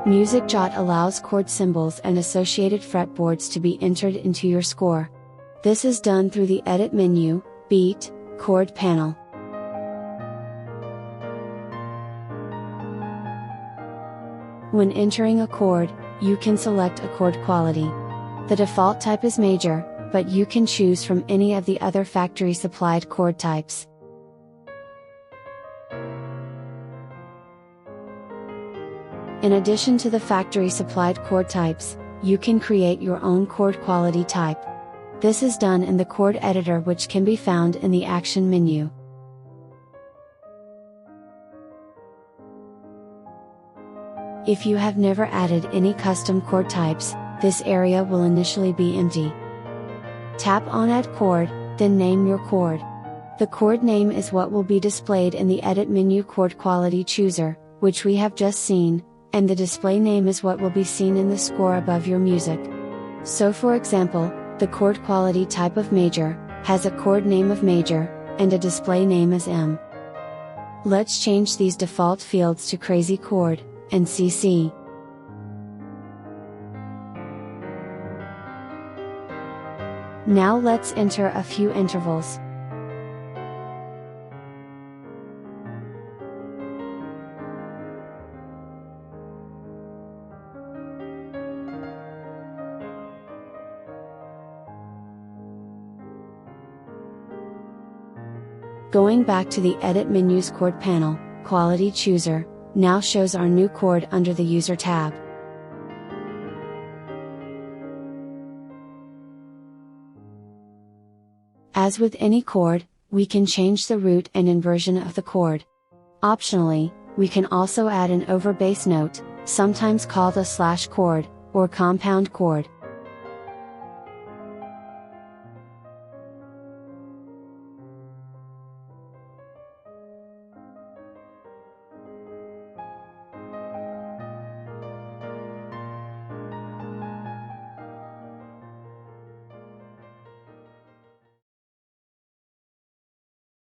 MusicJOT allows chord symbols and associated fretboards to be entered into your score. This is done through the Edit menu, Beat, Chord panel. When entering a chord, you can select a chord quality. The default type is major, but you can choose from any of the other factory supplied chord types. In addition to the factory supplied chord types, you can create your own chord quality type. This is done in the Chord Editor, which can be found in the Action menu. If you have never added any custom chord types, this area will initially be empty. Tap on Add Chord, then name your chord. The chord name is what will be displayed in the Edit menu Chord Quality Chooser, which we have just seen, and the display name is what will be seen in the score above your music. So for example, the chord quality type of major, has a chord name of major, and a display name as M. Let's change these default fields to Crazy Chord, and CC. Now let's enter a few intervals. Going back to the Edit menu's Chord panel, Quality Chooser now shows our new chord under the User tab. As with any chord, we can change the root and inversion of the chord. Optionally, we can also add an overbass note, sometimes called a slash chord, or compound chord.